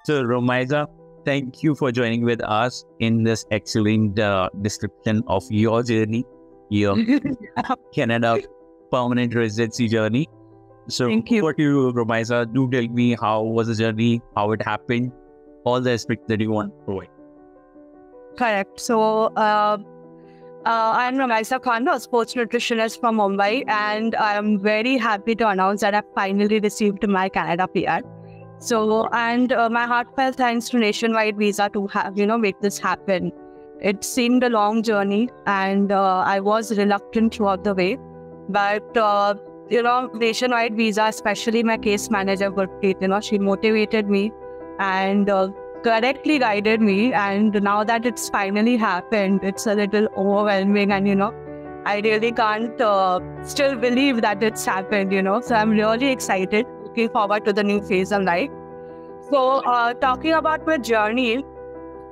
So, Romaisa, thank you for joining with us in this excellent description of your journey, your Canada permanent residency journey. So, Thank you. over to you, Romaisa. Do tell me how was the journey, how it happened, all the aspects that you want to provide. Correct. So, I'm Romaisa Khan, a sports nutritionist from Mumbai, and I'm very happy to announce that I finally received my Canada PR. So, and my heartfelt thanks to Nationwide Visa to have, make this happen. It seemed a long journey, and I was reluctant throughout the way. But, Nationwide Visa, especially my case manager, Gurpreet, she motivated me and correctly guided me. And now that it's finally happened, it's a little overwhelming. And, I really can't still believe that it's happened, So I'm really excited, looking forward to the new phase of life. So talking about my journey,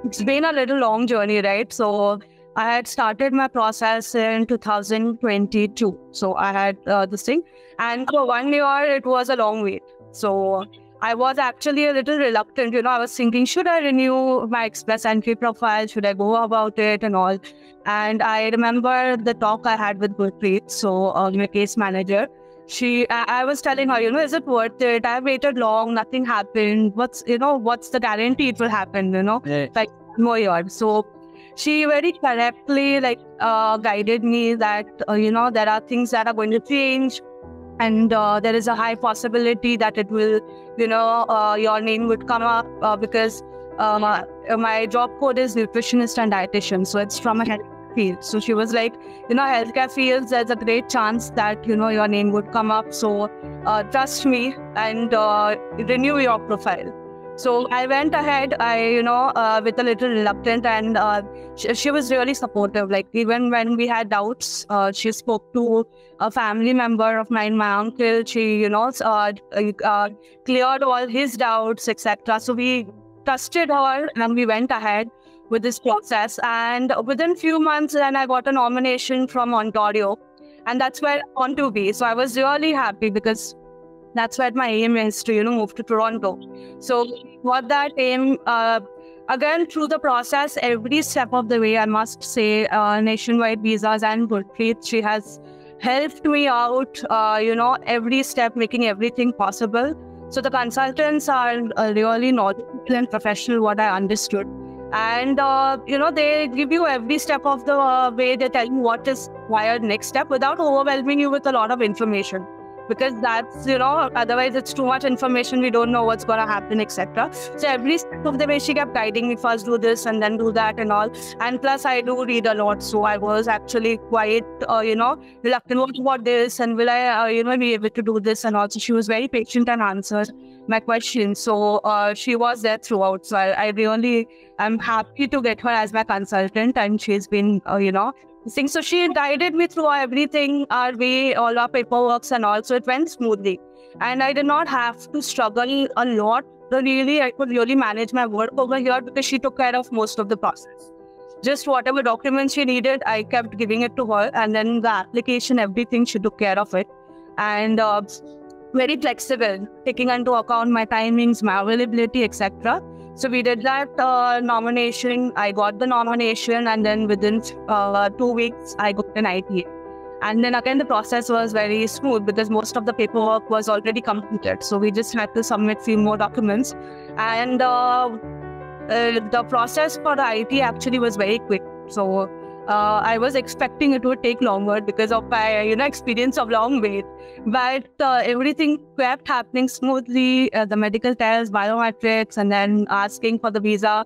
it's been a little long journey, right? So I had started my process in 2022. So I had this thing. And for 1 year, it was a long wait. So I was actually a little reluctant. I was thinking, should I renew my Express Entry profile? Should I go about it and all? And I remember the talk I had with Gurpreet, so my case manager. I was telling her, is it worth it? I waited long, nothing happened. What's the guarantee it will happen, Yeah. like 1 more year. So she very correctly guided me that, there are things that are going to change. And there is a high possibility that it will, your name would come up because my job code is nutritionist and dietitian. So it's from a health field. So she was like, healthcare fields, there's a great chance that, your name would come up. So trust me and renew your profile. So I went ahead, with a little reluctant, and she was really supportive. Like even when we had doubts, she spoke to a family member of mine, my uncle. She, cleared all his doubts, etc. So we trusted her and we went ahead with this process. And within few months, then I got a nomination from Ontario, and that's where I want to be. So I was really happy because that's what my aim is to, move to Toronto. So what that aim, again, through the process, every step of the way, I must say, Nationwide Visas and Gurpreet, she has helped me out, every step, making everything possible. So the consultants are really knowledgeable and professional, what I understood. And, they give you every step of the way. They tell you what is required next step without overwhelming you with a lot of information. Because that's, otherwise it's too much information. We don't know what's going to happen, etc. So every step of the way, she kept guiding me, first do this and then do that and all. And plus, I do read a lot. So I was actually quite, reluctant. What about this? And will I, be able to do this? And also, she was very patient and answered my questions. So she was there throughout. So I'm happy to get her as my consultant. And she's been, So she guided me through everything, our way, all our paperwork and all. So it went smoothly. And I did not have to struggle a lot. I could really manage my work over here because she took care of most of the process. Just whatever documents she needed, I kept giving it to her. And then the application, everything, she took care of it. And very flexible, taking into account my timings, my availability, etc. So we did that nomination. I got the nomination, and then within 2 weeks, I got an ITA. And then again, the process was very smooth because most of the paperwork was already completed. So we just had to submit few more documents. And the process for the ITA actually was very quick. So I was expecting it would take longer because of my, experience of long wait. But everything kept happening smoothly. The medical tests, biometrics, and then asking for the visa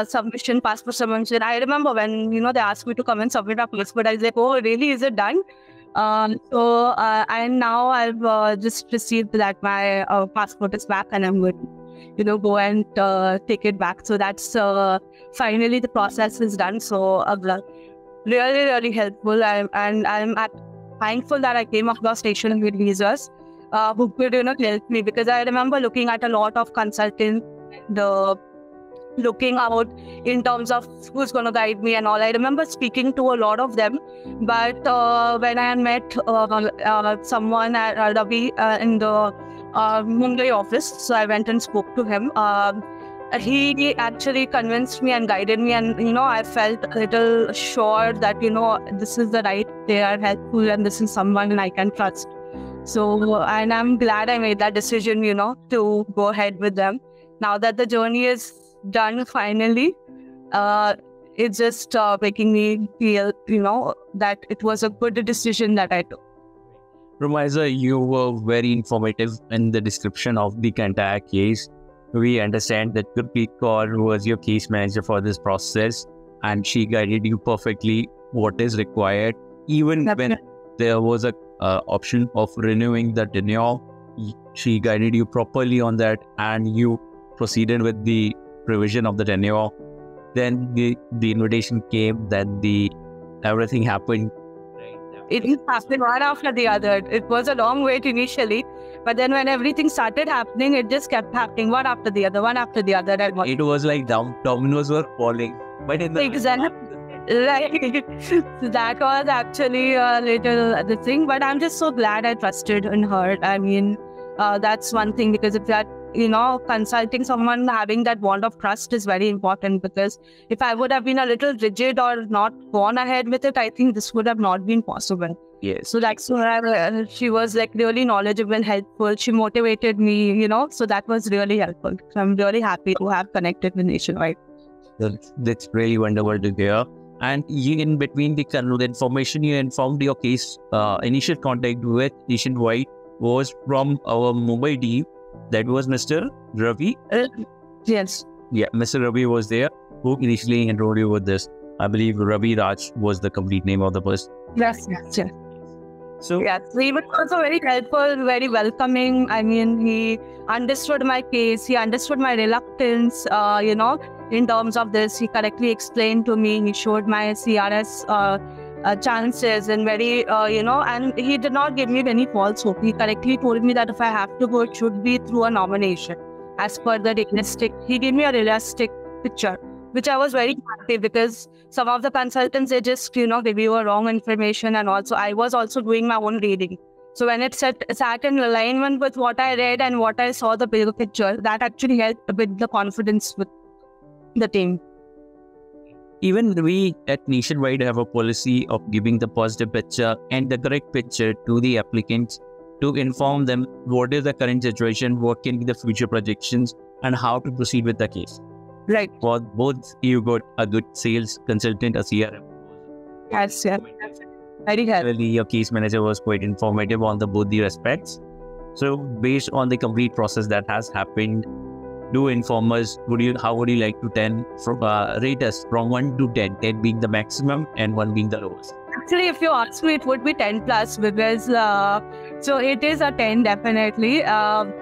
submission, passport submission. I remember when, they asked me to come and submit a passport, I was like, oh, really? Is it done? And now I've just received that my passport is back and I'm good. Go and take it back. So that's finally the process is done. So really, really helpful. I'm thankful that I came across Nationwide Visas who could help me, because I remember looking at a lot of consultants, looking out in terms of who's going to guide me and all. I remember speaking to a lot of them, but when I met someone at Ravi in the Mumbai office. So I went and spoke to him. He actually convinced me and guided me, and I felt a little sure that this is the right, they are helpful, and this is someone I can trust. So, and I'm glad I made that decision, to go ahead with them. Now that the journey is done finally, it's just making me feel, that it was a good decision that I took. Romaisa, you were very informative in the description of the entire case. We understand that Gurpreet Kaur was your case manager for this process, and she guided you perfectly what is required. Even when there was a option of renewing the tenure, she guided you properly on that, and you proceeded with the provision of the tenure. Then the invitation came, then everything happened. It happened one after the other. It was a long wait initially, but then when everything started happening, it just kept happening one after the other, one after the other. It was like dominoes were falling. But in the right. So that was actually a little the thing, but I'm just so glad I trusted in her. I mean, that's one thing, because if that, consulting someone, having that bond of trust is very important, because if I would have been a little rigid or not gone ahead with it, I think this would have not been possible. Yes. So that's where she was like really knowledgeable and helpful. She motivated me, so that was really helpful. So I'm really happy to have connected with Nationwide. That's really wonderful to hear. And you, in between the information you informed your case, initial contact with Nationwide was from our Mumbai team. That was Mr. Ravi. Yes. Yeah, Mr. Ravi was there, who initially enrolled you with this. I believe Ravi Raj was the complete name of the person. Yes. So yes, he was also very helpful, very welcoming. I mean, he understood my case. He understood my reluctance, in terms of this. He correctly explained to me. He showed my CRS chances and and he did not give me any false hope. He correctly told me that if I have to go, it should be through a nomination as per the realistic. He gave me a realistic picture, which I was very happy, because some of the consultants, they just, give you a wrong information. And also, I was also doing my own reading. So when it sat in alignment with what I read and what I saw, the bigger picture, that actually helped with the confidence with the team. Even we at Nationwide have a policy of giving the positive picture and the correct picture to the applicants, to inform them what is the current situation, what can be the future projections, and how to proceed with the case. Right. For both, you got a good sales consultant, a CRM. Yes, yeah. Very helpful. Really, your case manager was quite informative on both the respects. So based on the complete process that has happened, do inform us, how would you like to rate us from 1 to 10, 10 being the maximum and 1 being the lowest? Actually, if you ask me, it would be 10 plus, because so it is a 10 definitely,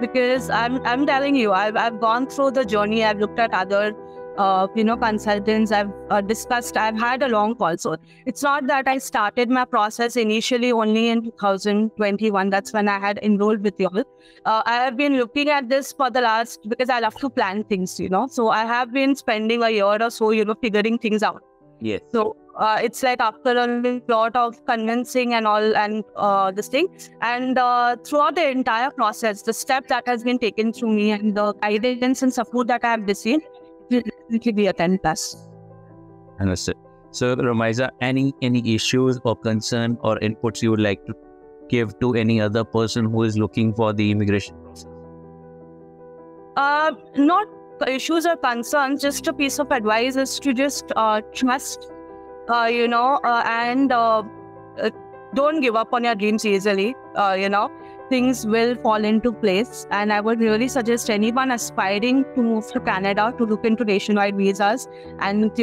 because I'm telling you, I've gone through the journey. I've looked at other consultants. I've discussed. I've had a long call. So it's not that I started my process initially only in 2021. That's when I had enrolled with you all. I have been looking at this for the last, because I love to plan things, So I have been spending a year or so, figuring things out. Yes. So it's like after a lot of convincing and all, and this thing, and throughout the entire process, the step that has been taken through me and the guidance and support that I have received, it will be a 10 plus. Understood. So Romaisa, any issues or concern or inputs you would like to give to any other person who is looking for the immigration process? Not issues or concerns, just a piece of advice is to just trust, and don't give up on your dreams easily. Things will fall into place. And I would really suggest anyone aspiring to move to Canada to look into nationwide visas. And,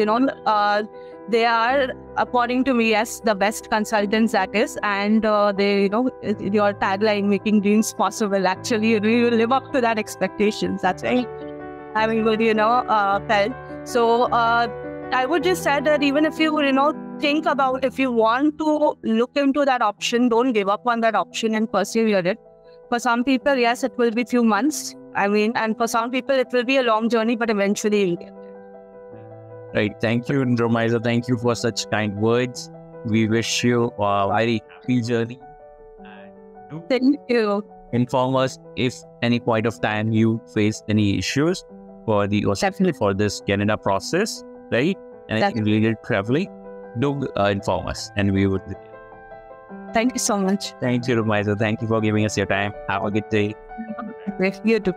they are, according to me, yes, the best consultants that is. And they, your tagline, making dreams possible, actually, you live up to that expectations. That's right. I mean, felt. So I would just say that even if you, think about, if you want to look into that option, don't give up on that option and persevere it. For some people, yes, it will be few months. And for some people, it will be a long journey, but eventually you'll get there. Right. Thank you, Romaisa. Thank you for such kind words. We wish you a very happy journey. Thank you. inform us if any point of time you face any issues for the, or especially for this Canada process, right? And related traveling, do inform us and we would. Thank you so much. Thank you, Romaisa. Thank you for giving us your time. Have a good day. You too.